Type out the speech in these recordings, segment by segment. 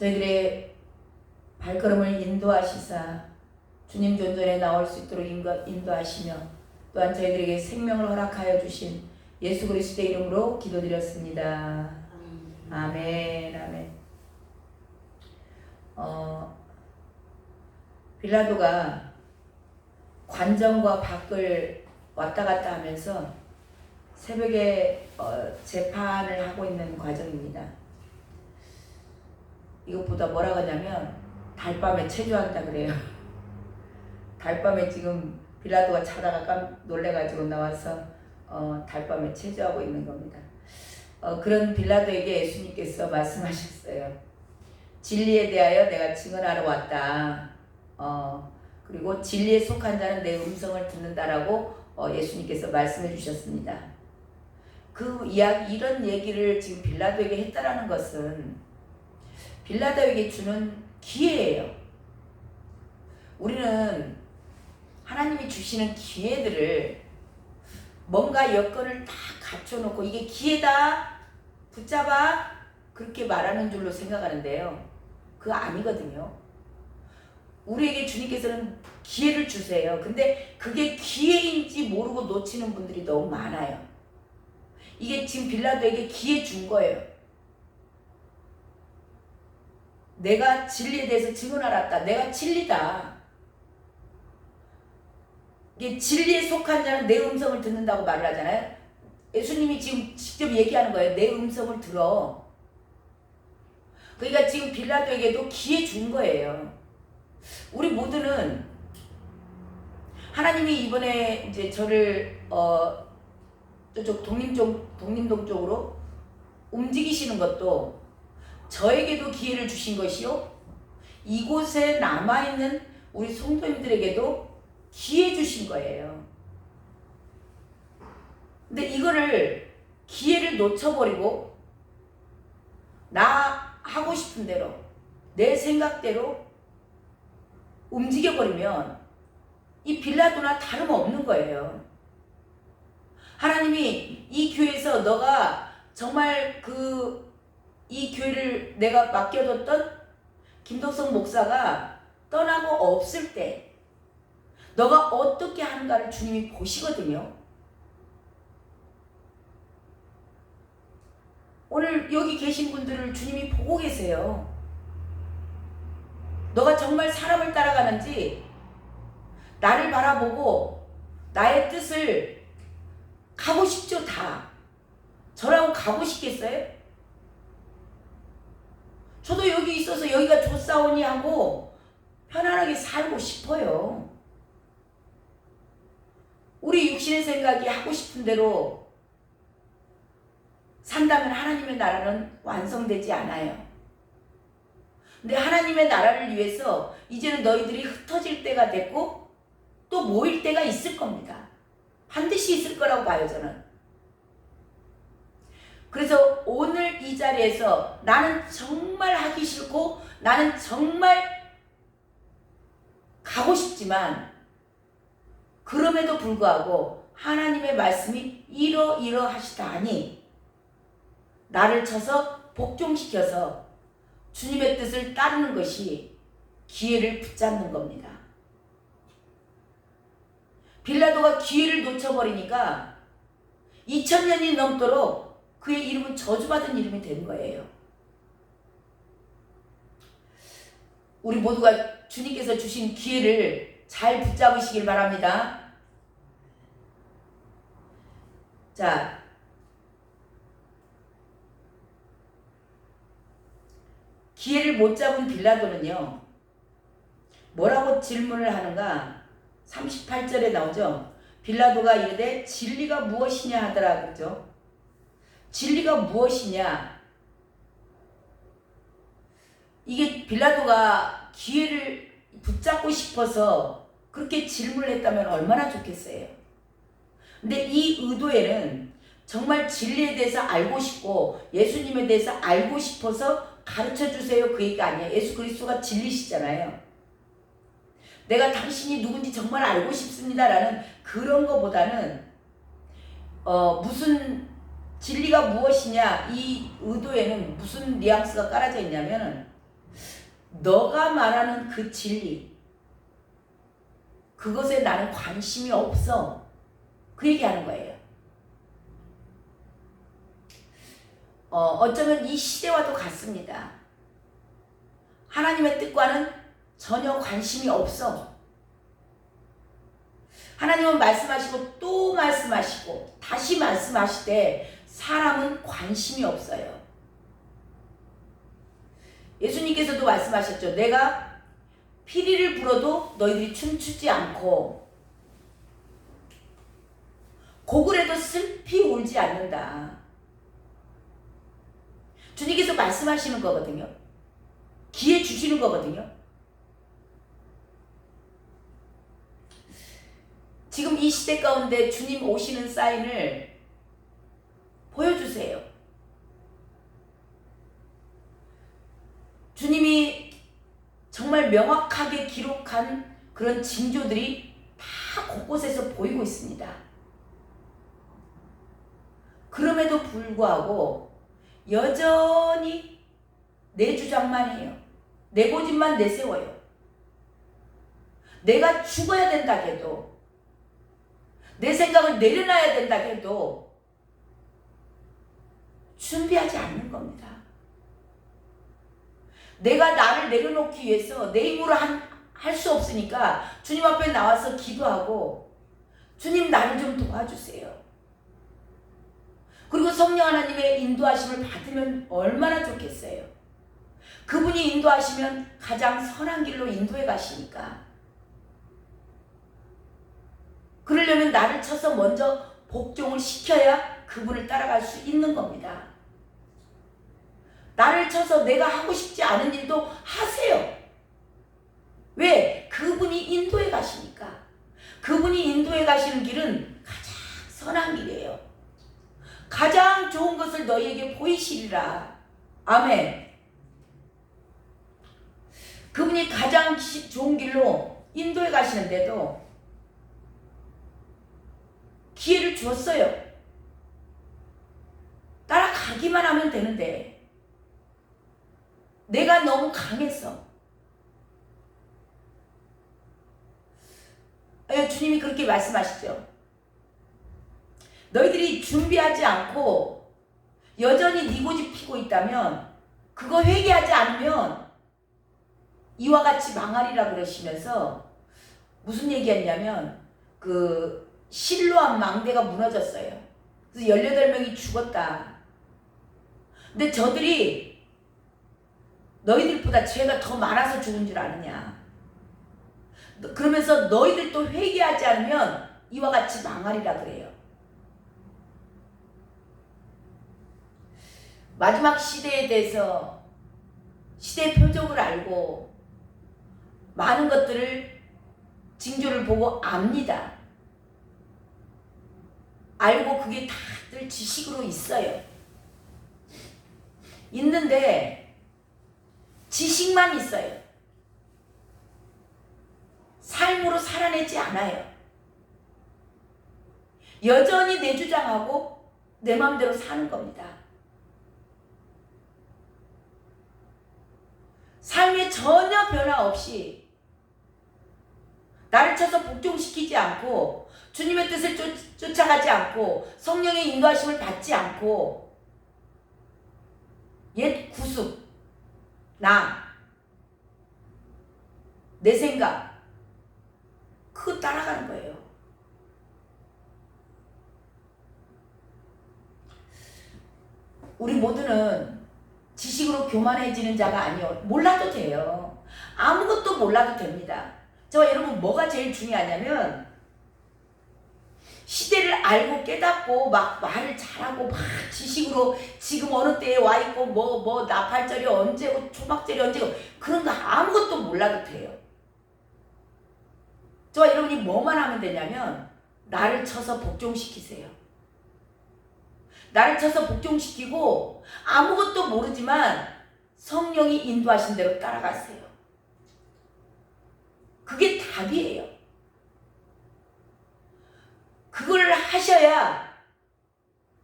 저희들의 발걸음을 인도하시사 주님 존전에 나올 수 있도록 인도하시며 또한 저희들에게 생명을 허락하여 주신 예수 그리스도의 이름으로 기도드렸습니다. 아멘. 아멘. 빌라도가 관정과 밖을 왔다 갔다 하면서 새벽에 재판을 하고 있는 과정입니다. 이것보다 뭐라고 하냐면 달밤에 체조한다 그래요. 달밤에 지금 빌라도가 자다가 놀래가지고 나와서 달밤에 체조하고 있는 겁니다. 그런 빌라도에게 예수님께서 말씀하셨어요. 진리에 대하여 내가 증언하러 왔다. 그리고 진리에 속한 자는 내 음성을 듣는다라고 예수님께서 말씀해 주셨습니다. 이런 얘기를 지금 빌라도에게 했다라는 것은 빌라도에게 주는 기회예요. 우리는 하나님이 주시는 기회들을 뭔가 여건을 다 갖춰놓고 이게 기회다 붙잡아 그렇게 말하는 줄로 생각하는데요. 그거 아니거든요. 우리에게 주님께서는 기회를 주세요. 근데 그게 기회인지 모르고 놓치는 분들이 너무 많아요. 이게 지금 빌라도에게 기회 준 거예요. 내가 진리에 대해서 증언하랐다. 내가 진리다. 이게 진리에 속한 자는 내 음성을 듣는다고 말을 하잖아요. 예수님이 지금 직접 얘기하는 거예요. 내 음성을 들어. 그러니까 지금 빌라도에게도 기회 준 거예요. 우리 모두는 하나님이 이번에 이제 저를 저쪽 독림동 쪽으로 움직이시는 것도 저에게도 기회를 주신 것이요. 이곳에 남아있는 우리 성도님들에게도 기회 주신 거예요. 근데 이거를 기회를 놓쳐버리고 나 하고 싶은 대로 내 생각대로 움직여버리면 이 빌라도나 다름없는 거예요. 하나님이 이 교회에서 너가 정말 이 교회를 내가 맡겨뒀던 김덕성 목사가 떠나고 없을 때 너가 어떻게 하는가를 주님이 보시거든요. 오늘 여기 계신 분들을 주님이 보고 계세요. 너가 정말 사람을 따라가는지 나를 바라보고 나의 뜻을 가고 싶죠. 다 저라고 가고 싶겠어요? 저도 여기 있어서 여기가 좋사오니 하고 편안하게 살고 싶어요. 우리 육신의 생각이 하고 싶은 대로 산다면 하나님의 나라는 완성되지 않아요. 근데 하나님의 나라를 위해서 이제는 너희들이 흩어질 때가 됐고 또 모일 때가 있을 겁니다. 반드시 있을 거라고 봐요, 저는. 그래서 오늘 이 자리에서 나는 정말 하기 싫고 나는 정말 가고 싶지만 그럼에도 불구하고 하나님의 말씀이 이러하시다니 나를 쳐서 복종시켜서 주님의 뜻을 따르는 것이 기회를 붙잡는 겁니다. 빌라도가 기회를 놓쳐버리니까 2000년이 넘도록 그의 이름은 저주받은 이름이 된 거예요. 우리 모두가 주님께서 주신 기회를 잘 붙잡으시길 바랍니다. 자, 기회를 못 잡은 빌라도는요, 뭐라고 질문을 하는가? 38절에 나오죠. 빌라도가 이르되 진리가 무엇이냐 하더라 그러죠. 진리가 무엇이냐? 이게 빌라도가 기회를 붙잡고 싶어서 그렇게 질문을 했다면 얼마나 좋겠어요. 근데 이 의도에는 정말 진리에 대해서 알고 싶고 예수님에 대해서 알고 싶어서 가르쳐 주세요 그 얘기가 아니에요. 예수 그리스도가 진리시잖아요. 내가 당신이 누군지 정말 알고 싶습니다라는 그런 거보다는 무슨 진리가 무엇이냐 이 의도에는 무슨 뉘앙스가 깔아져 있냐면 너가 말하는 그 진리, 그것에 나는 관심이 없어. 그 얘기하는 거예요. 어쩌면 이 시대와도 같습니다. 하나님의 뜻과는 전혀 관심이 없어. 하나님은 말씀하시고 또 말씀하시고 다시 말씀하실 때 사람은 관심이 없어요. 예수님께서도 말씀하셨죠. 내가 피리를 불어도 너희들이 춤추지 않고 곡을 해도 슬피 울지 않는다. 주님께서 말씀하시는 거거든요. 기회 주시는 거거든요. 지금 이 시대 가운데 주님 오시는 사인을 보여주세요. 주님이 정말 명확하게 기록한 그런 징조들이 다 곳곳에서 보이고 있습니다. 그럼에도 불구하고 여전히 내 주장만 해요. 내 고집만 내세워요. 내가 죽어야 된다 해도, 내 생각을 내려놔야 된다 해도 준비하지 않는 겁니다. 내가 나를 내려놓기 위해서 내 힘으로 할 수 없으니까 주님 앞에 나와서 기도하고, 주님 나를 좀 도와주세요. 그리고 성령 하나님의 인도하심을 받으면 얼마나 좋겠어요. 그분이 인도하시면 가장 선한 길로 인도해 가시니까. 그러려면 나를 쳐서 먼저 복종을 시켜야 그분을 따라갈 수 있는 겁니다. 나를 쳐서 내가 하고 싶지 않은 일도 하세요. 왜? 그분이 인도해 가시니까. 그분이 인도해 가시는 길은 가장 선한 길이에요. 가장 좋은 것을 너희에게 보이시리라. 아멘. 그분이 가장 좋은 길로 인도해 가시는데도 기회를 주었어요. 따라가기만 하면 되는데 내가 너무 강했어. 주님이 그렇게 말씀하시죠. 너희들이 준비하지 않고 여전히 네 고집 피고 있다면, 그거 회개하지 않으면 이와 같이 망하리라 그러시면서 무슨 얘기했냐면, 그 실로암 망대가 무너졌어요. 그래서 18명이 죽었다. 근데 저들이 너희들보다 죄가 더 많아서 죽은 줄 아느냐. 그러면서 너희들도 회개하지 않으면 이와 같이 망하리라 그래요. 마지막 시대에 대해서 시대의 표적을 알고 많은 것들을 징조를 보고 압니다. 알고 그게 다들 지식으로 있어요. 있는데 지식만 있어요. 삶으로 살아내지 않아요. 여전히 내 주장하고 내 마음대로 사는 겁니다. 삶에 전혀 변화 없이 나를 쳐서 복종시키지 않고, 주님의 뜻을 쫓아가지 않고, 성령의 인도하심을 받지 않고, 옛 구습, 내 생각, 그거 따라가는 거예요. 우리 모두는 지식으로 교만해지는 자가 아니요. 몰라도 돼요. 아무것도 몰라도 됩니다. 저와 여러분, 뭐가 제일 중요하냐면 시대를 알고 깨닫고 막 말을 잘하고 막 지식으로 지금 어느 때에 와 있고 뭐 나팔절이 언제고 초막절이 언제고 그런 거 아무것도 몰라도 돼요. 저와 여러분이 뭐만 하면 되냐면 나를 쳐서 복종시키세요. 나를 쳐서 복종시키고 아무것도 모르지만 성령이 인도하신 대로 따라가세요. 그게 답이에요. 그걸 하셔야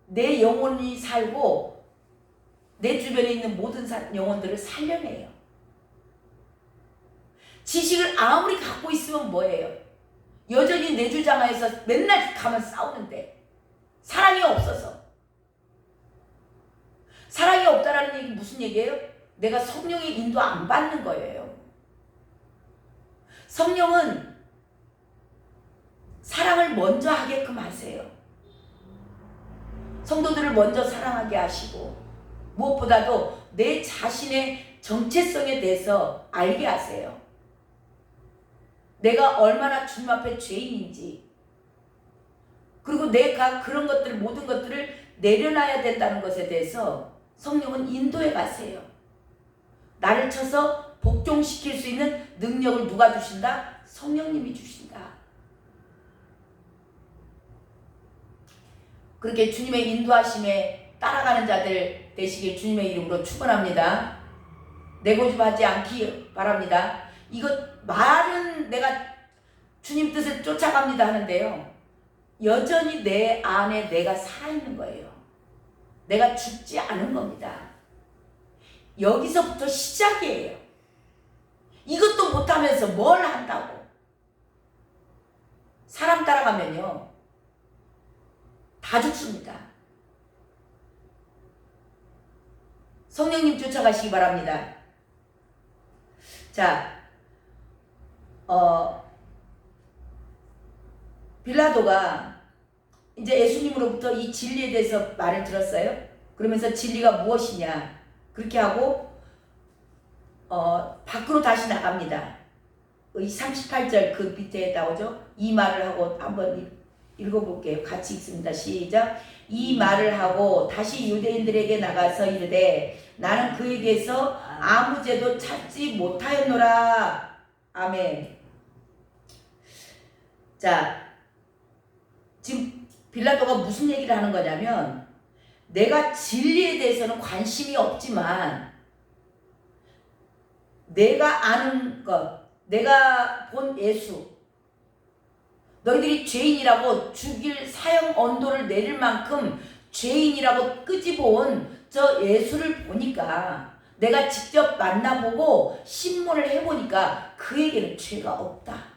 내 영혼이 살고 내 주변에 있는 모든 영혼들을 살려내요. 지식을 아무리 갖고 있으면 뭐예요? 여전히 내 주장하에서 맨날 가면 싸우는데 사랑이 없어서. 사랑이 없다라는 얘기 무슨 얘기예요? 내가 성령의 인도 안 받는 거예요. 성령은 사랑을 먼저 하게끔 하세요. 성도들을 먼저 사랑하게 하시고 무엇보다도 내 자신의 정체성에 대해서 알게 하세요. 내가 얼마나 주님 앞에 죄인인지, 그리고 내가 그런 것들 모든 것들을 내려놔야 된다는 것에 대해서 성령은 인도해 가세요. 나를 쳐서 복종시킬 수 있는 능력을 누가 주신다? 성령님이 주신다. 그렇게 주님의 인도하심에 따라가는 자들 되시길 주님의 이름으로 축원합니다. 내고집하지 않기 바랍니다. 이것 말은 내가 주님 뜻을 쫓아갑니다 하는데요, 여전히 내 안에 내가 살아있는 거예요. 내가 죽지 않은 겁니다. 여기서부터 시작이에요. 이것도 못하면서 뭘 한다고. 사람 따라가면요 다 죽습니다. 성령님 쫓아가시기 바랍니다. 자, 빌라도가 이제 예수님으로부터 이 진리에 대해서 말을 들었어요. 그러면서 진리가 무엇이냐 그렇게 하고 밖으로 다시 나갑니다. 이 38절 그 밑에 나오죠. 이 말을 하고 한번 읽어볼게요. 같이 읽습니다. 시작. 이 말을 하고 다시 유대인들에게 나가서 이르되 나는 그에게서 아무 죄도 찾지 못하였노라. 아멘. 자, 지금 빌라도가 무슨 얘기를 하는 거냐면, 내가 진리에 대해서는 관심이 없지만 내가 아는 것, 내가 본 예수, 너희들이 죄인이라고 죽일 사형 언도를 내릴 만큼 죄인이라고 끄집어온 저 예수를 보니까, 내가 직접 만나보고 신문을 해보니까 그에게는 죄가 없다.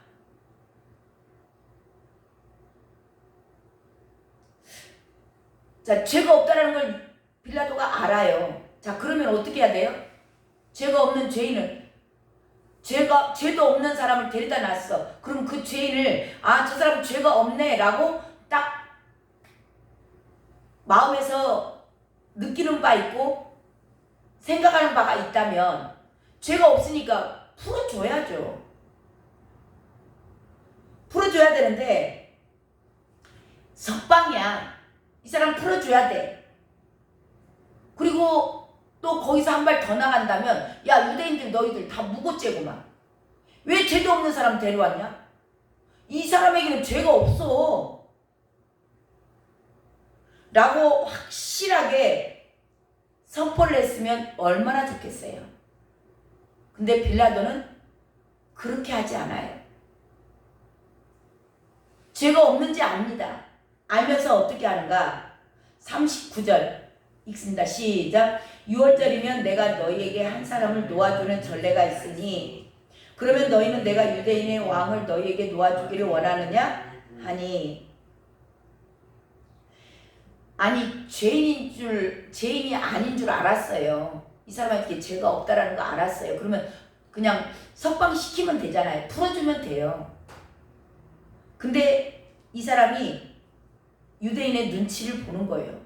자, 죄가 없다는 걸 빌라도가 알아요. 자, 그러면 어떻게 해야 돼요? 죄가 없는 죄인을, 죄도 없는 사람을 데려다 놨어. 그럼 그 죄인을, 아, 저 사람은 죄가 없네 라고 딱 마음에서 느끼는 바 있고 생각하는 바가 있다면 죄가 없으니까 풀어줘야죠. 풀어줘야 되는데 석방이야. 이 사람 풀어줘야 돼. 그리고 또 거기서 한 발 더 나간다면, 야, 유대인들 너희들 다 무고죄구만. 왜 죄도 없는 사람 데려왔냐? 이 사람에게는 죄가 없어 라고 확실하게 선포를 했으면 얼마나 좋겠어요. 근데 빌라도는 그렇게 하지 않아요. 죄가 없는지 압니다. 알면서 어떻게 하는가? 39절 읽습니다. 시작. 6월절이면 내가 너희에게 한 사람을 놓아주는 전례가 있으니 그러면 너희는 내가 유대인의 왕을 너희에게 놓아주기를 원하느냐? 하니, 아니 죄인이 아닌 줄 알았어요. 이 사람한테 죄가 없다라는 거 알았어요. 그러면 그냥 석방시키면 되잖아요. 풀어주면 돼요. 근데 이 사람이 유대인의 눈치를 보는 거예요.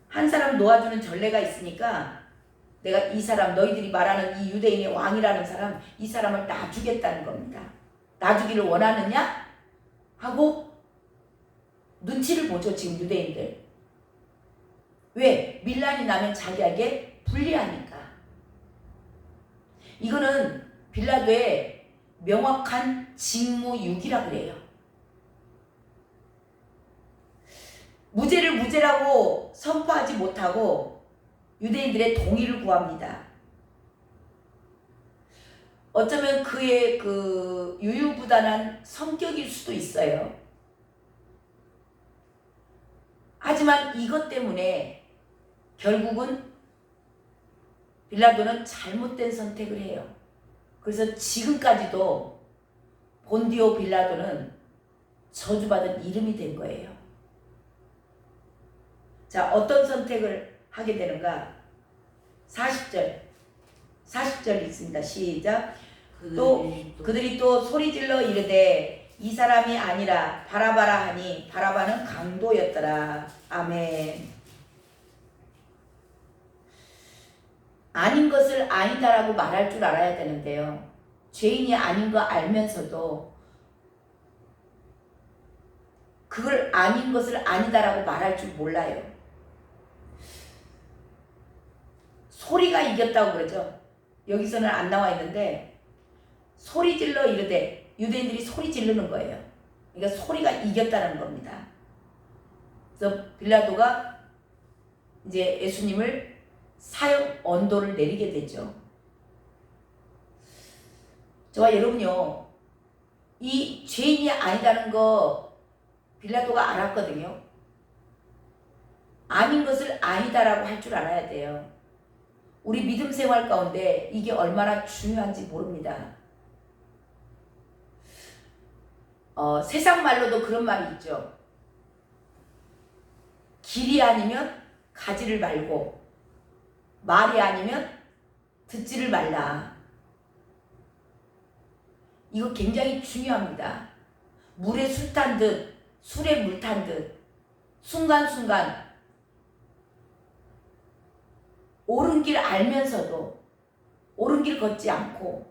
한 사람 놓아주는 전례가 있으니까 내가 이 사람, 너희들이 말하는 이 유대인의 왕이라는 사람, 이 사람을 놔주겠다는 겁니다. 놔주기를 원하느냐? 하고 눈치를 보죠, 지금 유대인들. 왜? 밀란이 나면 자기에게 불리하니까. 이거는 빌라도의 명확한 직무유기라 그래요. 무죄를 무죄라고 선포하지 못하고 유대인들의 동의를 구합니다. 어쩌면 그의 그 유유부단한 성격일 수도 있어요. 하지만 이것 때문에 결국은 빌라도는 잘못된 선택을 해요. 그래서 지금까지도 본디오 빌라도는 저주받은 이름이 된 거예요. 자, 어떤 선택을 하게 되는가? 40절 있습니다. 시작. 또 그들이 또 소리질러 이르되 이 사람이 아니라 바라바라 하니 바라바는 강도였더라. 아멘. 아닌 것을 아니다라고 말할 줄 알아야 되는데요. 죄인이 아닌 거 알면서도 그걸 아닌 것을 아니다라고 말할 줄 몰라요. 소리가 이겼다고 그러죠. 여기서는 안 나와 있는데 소리 질러 이르되 유대인들이 소리 지르는 거예요. 그러니까 소리가 이겼다는 겁니다. 그래서 빌라도가 이제 예수님을 사형 언도를 내리게 되죠. 저와 여러분요, 이 죄인이 아니다는 거 빌라도가 알았거든요. 아닌 것을 아니다라고 할 줄 알아야 돼요. 우리 믿음 생활 가운데 이게 얼마나 중요한지 모릅니다. 세상 말로도 그런 말이 있죠. 길이 아니면 가지를 말고 말이 아니면 듣지를 말라. 이거 굉장히 중요합니다. 물에 술 탄 듯 술에 물 탄 듯 순간순간 옳은 길 알면서도 옳은 길 걷지 않고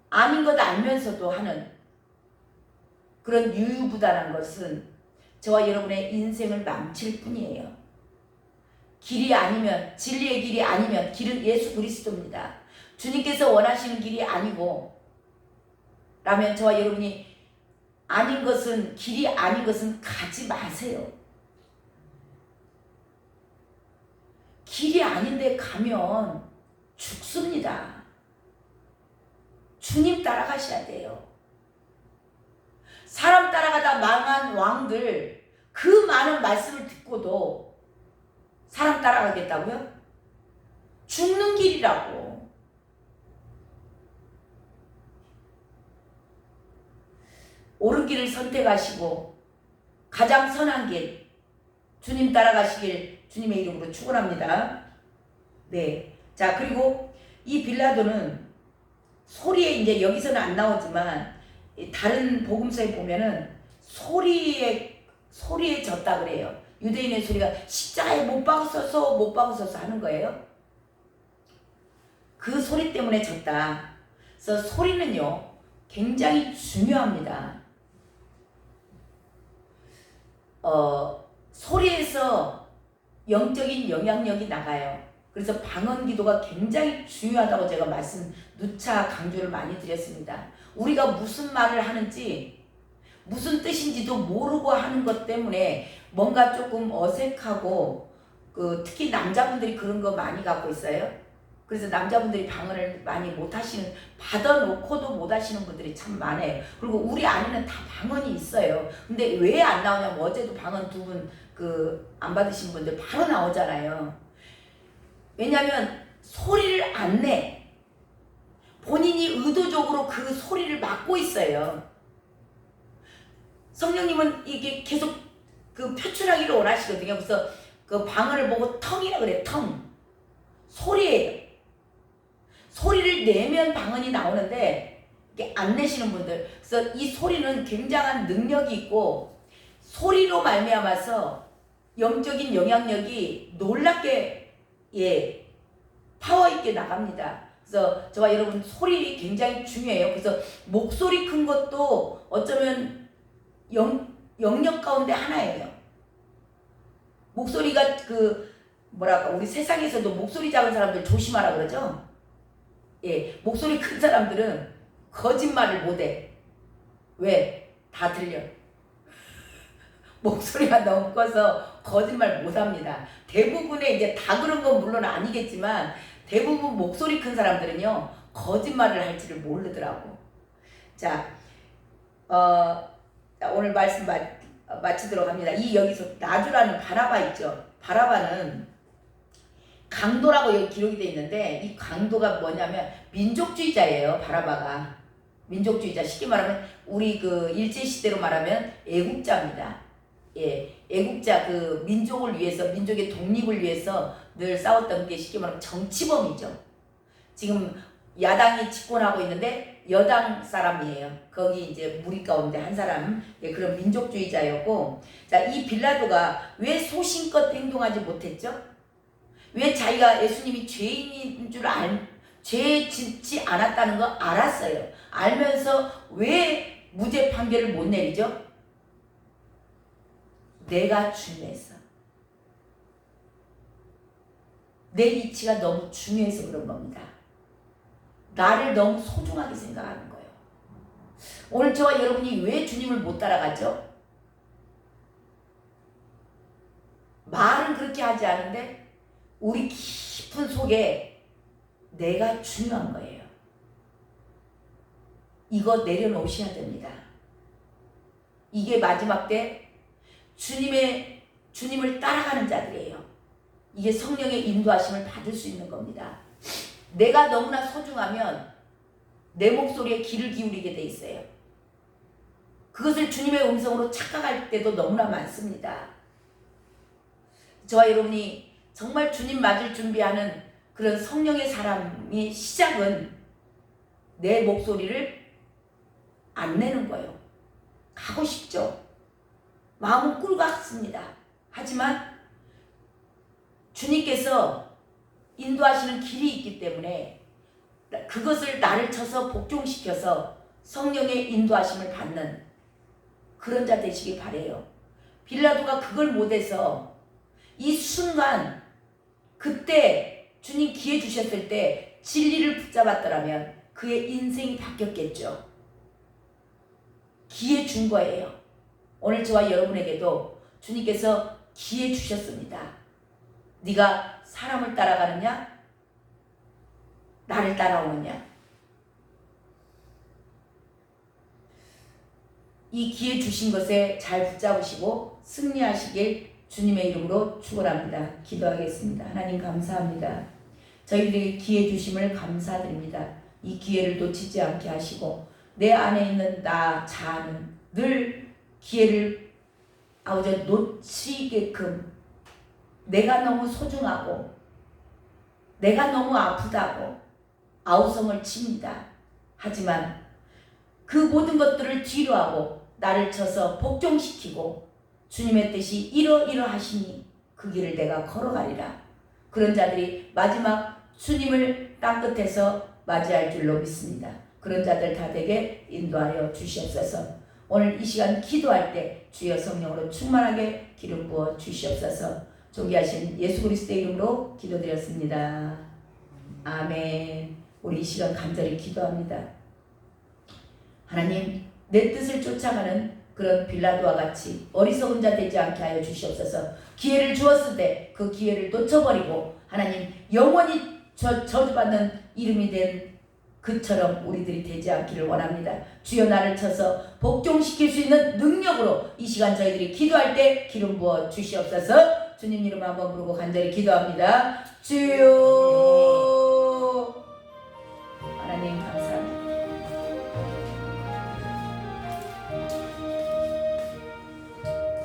아닌 것 알면서도 하는 그런 유유부단한 것은 저와 여러분의 인생을 망칠 뿐이에요. 길이 아니면, 진리의 길이 아니면 길은 예수 그리스도입니다. 주님께서 원하시는 길이 아니고 라면 저와 여러분이 아닌 것은, 길이 아닌 것은 가지 마세요. 길이 아닌데 가면 죽습니다. 주님 따라가셔야 돼요. 사람 따라가다 망한 왕들, 그 많은 말씀을 듣고도 사람 따라가겠다고요? 죽는 길이라고. 옳은 길을 선택하시고 가장 선한 길, 주님 따라가시길 주님의 이름으로 축원합니다. 네. 자, 그리고 이 빌라도는 소리에, 이제 여기서는 안 나오지만 다른 복음서에 보면은 소리에 졌다 그래요. 유대인의 소리가 십자가에 못 박으셔서 하는 거예요. 그 소리 때문에 졌다. 그래서 소리는요 굉장히 중요합니다. 소리에서 영적인 영향력이 나가요. 그래서 방언 기도가 굉장히 중요하다고 제가 누차 강조를 많이 드렸습니다. 우리가 무슨 말을 하는지 무슨 뜻인지도 모르고 하는 것 때문에 뭔가 조금 어색하고 특히 남자분들이 그런 거 많이 갖고 있어요. 그래서 남자분들이 방언을 많이 못하시는, 받아놓고도 못하시는 분들이 참 많아요. 그리고 우리 안에는 다 방언이 있어요. 근데 왜 안 나오냐면 어제도 방언 2분 안 받으신 분들 바로 나오잖아요. 왜냐면 소리를 안 내. 본인이 의도적으로 그 소리를 막고 있어요. 성령님은 이게 계속 표출하기를 원하시거든요. 그래서 그 방언을 보고 텅이라 그래, 텅. 소리예요. 소리를 내면 방언이 나오는데 이게 안 내시는 분들. 그래서 이 소리는 굉장한 능력이 있고 소리로 말미암아서 영적인 영향력이 놀랍게 파워 있게 나갑니다. 그래서 저와 여러분 소리 굉장히 중요해요. 그래서 목소리 큰 것도 어쩌면 영역 가운데 하나예요. 목소리가 우리 세상에서도 목소리 작은 사람들 조심하라 그러죠. 목소리 큰 사람들은 거짓말을 못해. 왜? 다 들려. 목소리가 너무 커서 거짓말 못합니다. 대부분의 이제 다 그런 건 물론 아니겠지만 대부분 목소리 큰 사람들은요 거짓말을 할 줄을 모르더라고. 자, 오늘 말씀 마치도록 합니다. 여기서 나주라는 바라바 있죠. 바라바는 강도라고 여기 기록이 되어 있는데 이 강도가 뭐냐면 민족주의자예요. 바라바가 민족주의자, 쉽게 말하면 우리 그 일제시대로 말하면 애국자입니다. 예, 애국자, 그 민족을 위해서, 민족의 독립을 위해서 늘 싸웠던 게 쉽게 말하면 정치범이죠. 지금 야당이 집권하고 있는데 여당 사람이에요. 거기 이제 무리 가운데 한 사람, 예, 그런 민족주의자였고, 자, 이 빌라도가 왜 소신껏 행동하지 못했죠? 왜 자기가 예수님이 죄인인 줄 죄 짓지 않았다는 거 알았어요. 알면서 왜 무죄 판결을 못 내리죠? 내가 중요해서. 내 이치가 너무 중요해서 그런 겁니다. 나를 너무 소중하게 생각하는 거예요. 오늘 저와 여러분이 왜 주님을 못 따라가죠? 말은 그렇게 하지 않은데 우리 깊은 속에 내가 중요한 거예요. 이거 내려놓으셔야 됩니다. 이게 마지막 때 주님을 따라가는 자들이에요. 이게 성령의 인도하심을 받을 수 있는 겁니다. 내가 너무나 소중하면 내 목소리에 귀를 기울이게 돼 있어요. 그것을 주님의 음성으로 착각할 때도 너무나 많습니다. 저와 여러분이 정말 주님 맞을 준비하는 그런 성령의 사람의 시작은 내 목소리를 안 내는 거예요. 가고 싶죠. 마음은 꿀같습니다. 하지만 주님께서 인도하시는 길이 있기 때문에 그것을 나를 쳐서 복종시켜서 성령의 인도하심을 받는 그런 자 되시길 바래요. 빌라도가 그걸 못해서 이 순간 그때 주님 기회 주셨을 때 진리를 붙잡았더라면 그의 인생이 바뀌었겠죠. 기회 준 거예요. 오늘 저와 여러분에게도 주님께서 기회 주셨습니다. 네가 사람을 따라가느냐? 나를 따라오느냐? 이 기회 주신 것에 잘 붙잡으시고 승리하시길 주님의 이름으로 축원합니다. 기도하겠습니다. 하나님 감사합니다. 저희들에게 기회 주심을 감사드립니다. 이 기회를 놓치지 않게 하시고 내 안에 있는 나 자아는 늘 기회를 놓치게끔 내가 너무 소중하고 내가 너무 아프다고 아우성을 칩니다. 하지만 그 모든 것들을 뒤로하고 나를 쳐서 복종시키고 주님의 뜻이 이러이러하시니 그 길을 내가 걸어가리라. 그런 자들이 마지막 주님을 땅끝에서 맞이할 줄로 믿습니다. 그런 자들 다 되게 인도하여 주시옵소서. 오늘 이 시간 기도할 때 주여 성령으로 충만하게 기름 부어 주시옵소서. 존귀하신 예수 그리스도의 이름으로 기도드렸습니다. 아멘. 우리 이 시간 간절히 기도합니다. 하나님, 내 뜻을 쫓아가는 그런 빌라도와 같이 어리석은 자 되지 않게 하여 주시옵소서. 기회를 주었을 때 그 기회를 놓쳐버리고 하나님 영원히 저주받는 이름이 된 그처럼 우리들이 되지 않기를 원합니다. 주여 나를 쳐서 복종시킬 수 있는 능력으로 이 시간 저희들이 기도할 때 기름 부어 주시옵소서. 주님 이름 한번 부르고 간절히 기도합니다. 주여